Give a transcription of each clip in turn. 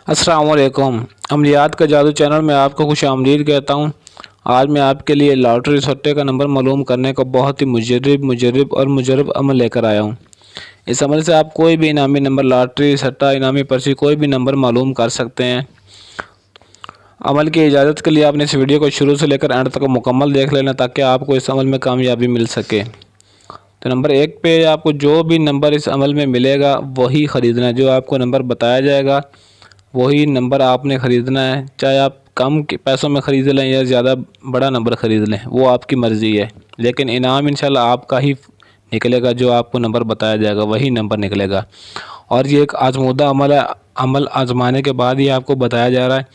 अस्सलाम वालेकुम। अमलियात का जादू चैनल में आपको खुश आमदीद कहता हूँ। आज मैं आपके लिए लॉटरी सट्टे का नंबर मालूम करने का बहुत ही मुजर्रब और मुजरब अमल लेकर आया हूँ। इस अमल से आप कोई भी इनामी नंबर, लॉटरी सट्टा, इनामी पर्ची, कोई भी नंबर मालूम कर सकते हैं। अमल की इजाज़त के लिए आपने इस वीडियो को शुरू से लेकर एंड तक मुकम्मल देख लेना ताकि आपको इस अमल में कामयाबी मिल सके। तो नंबर 1 पे आपको जो भी नंबर इस अमल में मिलेगा वही ख़रीदना है। जो आपको नंबर बताया जाएगा वही नंबर आपने ख़रीदना है। चाहे आप कम के पैसों में ख़रीद लें या ज़्यादा बड़ा नंबर ख़रीद लें, वो आपकी मर्ज़ी है, लेकिन इनाम इंशाल्लाह आपका ही निकलेगा। जो आपको नंबर बताया जाएगा वही नंबर निकलेगा। और ये एक आजमूदा अमल है। अमल आजमाने के बाद ही आपको बताया जा रहा है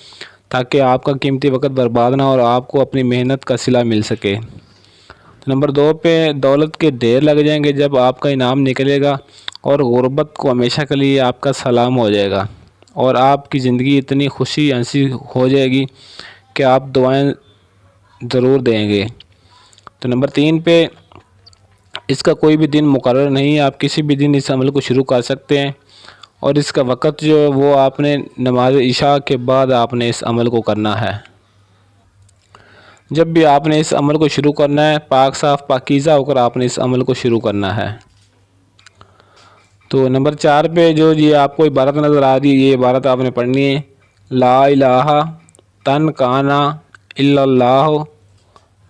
ताकि आपका कीमती वक्त बर्बाद ना हो और आपको अपनी मेहनत का सिला मिल सके। तो नंबर 2 पे दौलत के ढेर लग जाएंगे जब आपका इनाम निकलेगा, और गुर्बत को हमेशा के लिए आपका सलाम हो जाएगा और आपकी ज़िंदगी इतनी खुशी हंसी हो जाएगी कि आप दुआएं ज़रूर देंगे। तो नंबर 3 पे इसका कोई भी दिन मुकर्रर नहीं है। आप किसी भी दिन इस अमल को शुरू कर सकते हैं और इसका वक़्त जो है वो आपने नमाज इशा के बाद आपने इस अमल को करना है। जब भी आपने इस अमल को शुरू करना है, पाक साफ़ पाकीज़ा होकर आपने इस अमल को शुरू करना है। तो नंबर 4 पे जो ये आपको इबारत नज़र आ रही है, ये इबारत आपने पढ़नी है। ला इलाहा तन काना इल्लल्लाहु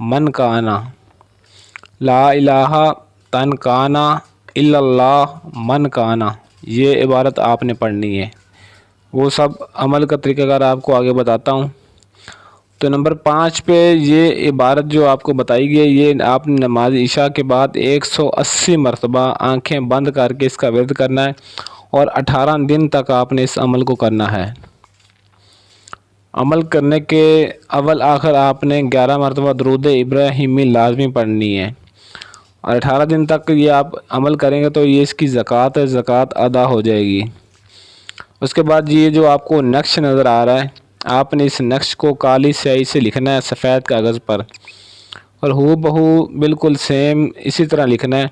मन काना। ला इलाहा तन काना इल्लल्लाह मन काना, ये इबारत आपने पढ़नी है। वो सब अमल का तरीक़ाकार आपको आगे बताता हूँ। तो नंबर 5 पे ये इबारत जो आपको बताई गई है, ये आपने नमाज इशा के बाद 180 मरतबा आँखें बंद करके इसका विर्द करना है और 18 दिन तक आपने इस अमल को करना है। अमल करने के अव्वल आखिर आपने 11 मरतबा दुरूद इब्राहिमी लाजमी पढ़नी है और 18 दिन तक ये आप अमल करेंगे तो ये इसकी ज़कात है, ज़कात अदा हो जाएगी। उसके बाद ये जो आपको नक्श नज़र आ रहा है, आपने इस नक्श को काली स्याही से लिखना है सफ़ेद कागज़ पर, और हू बहू बिल्कुल सेम इसी तरह लिखना है।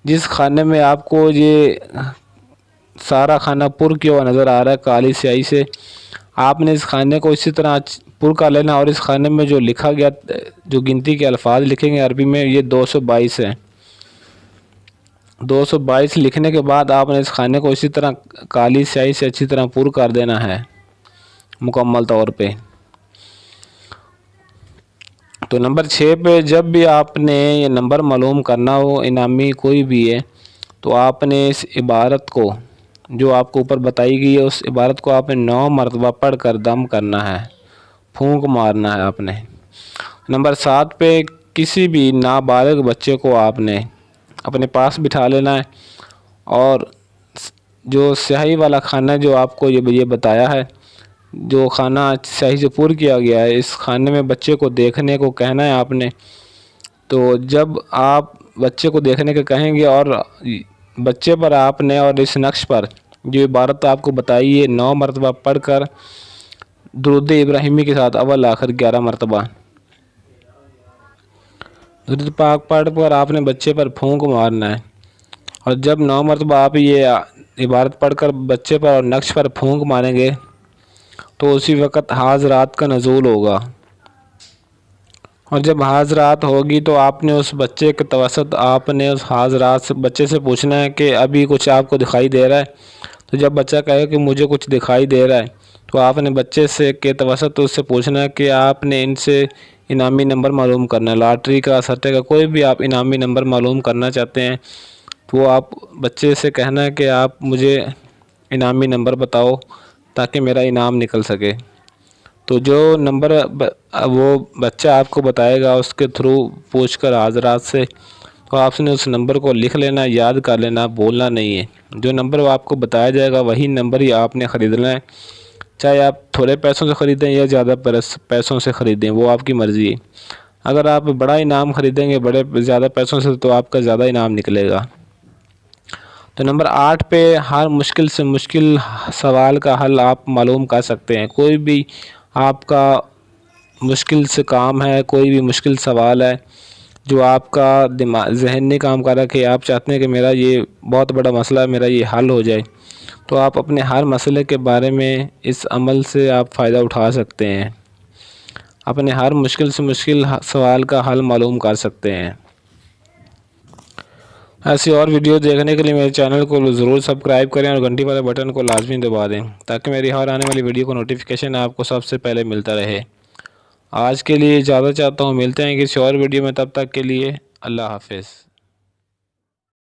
जिस खाने में आपको ये सारा खाना पुर किया हुआ नज़र आ रहा है काली स्याही से, आपने इस खाने को इसी तरह पुर कर लेना। और इस खाने में जो लिखा गया, जो गिनती के अल्फाज लिखेंगे अरबी में, ये 222 है। 222 लिखने के बाद आपने इस खाने को इसी तरह काली स्याही से अच्छी तरह पुर कर देना है मुकम्मल तौर पे। तो नंबर 6 पे जब भी आपने ये नंबर मालूम करना हो, इनामी कोई भी है, तो आपने इस इबारत को जो आपको ऊपर बताई गई है उस इबारत को आपने 9 मरतबा पढ़ कर दम करना है, फूंक मारना है आपने। नंबर 7 पे किसी भी नाबालिग बच्चे को आपने अपने पास बिठा लेना है और जो स्याही वाला खाना जो आपको ये बताया है, जो खाना स्याही से पुर किया गया है, इस खाने में बच्चे को देखने को कहना है आपने। तो जब आप बच्चे को देखने के कहेंगे और बच्चे पर आपने और इस नक्श पर जो इबारत आपको बताई है 9 मरतबा पढ़ कर दुरूद इब्राहिमी के साथ अव्वल आखिर 11 मरतबा दुरूद पाक पढ़ कर आपने बच्चे पर फूंक मारना है। और जब 9 मरतबा आप ये इबारत पढ़कर बच्चे पर और नक्श पर फूंक मारेंगे तो उसी वक़्त हाज़रात का नज़ूल होगा। और जब हाज़रात होगी तो आपने उस बच्चे के तवसत आपने उस हाज़रात से बच्चे से पूछना है कि अभी कुछ आपको दिखाई दे रहा है। तो जब बच्चा कहे कि मुझे कुछ दिखाई दे रहा है, तो आपने बच्चे से के तवसत उससे पूछना है कि आपने इनसे इनामी नंबर मालूम करना है, लॉटरी का, सट्टे का, कोई भी आप इनामी नंबर मालूम करना चाहते हैं तो वो आप बच्चे से कहना है कि आप मुझे इनामी नंबर बताओ ताकि मेरा इनाम निकल सके। तो जो नंबर वो बच्चा आपको बताएगा उसके थ्रू पूछकर हाज़रात से, तो आपने उस नंबर को लिख लेना, याद कर लेना, बोलना नहीं है। जो नंबर वो आपको बताया जाएगा वही नंबर ही आपने ख़रीदना है, चाहे आप थोड़े पैसों से ख़रीदें या ज़्यादा पैसों से ख़रीदें, वो आपकी मर्ज़ी है। अगर आप बड़ा इनाम ख़रीदेंगे बड़े ज़्यादा पैसों से तो आपका ज़्यादा इनाम निकलेगा। तो नंबर 8 पे हर मुश्किल से मुश्किल सवाल का हल आप मालूम कर सकते हैं। कोई भी आपका मुश्किल से काम है, कोई भी मुश्किल सवाल है जो आपका दिमाग जहन नहीं काम कर रहा कि आप चाहते हैं कि मेरा ये बहुत बड़ा मसला है, मेरा ये हल हो जाए, तो आप अपने हर मसले के बारे में इस अमल से आप फ़ायदा उठा सकते हैं। अपने हर मुश्किल से मुश्किल सवाल का हल मालूम कर सकते हैं। ऐसी और वीडियो देखने के लिए मेरे चैनल को ज़रूर सब्सक्राइब करें और घंटी वाले बटन को लाजमी दबा दें, ताकि मेरी हर आने वाली वीडियो को नोटिफिकेशन आपको सबसे पहले मिलता रहे। आज के लिए इजाज़त चाहता हूँ, मिलते हैं किसी और वीडियो में, तब तक के लिए अल्लाह हाफिज़।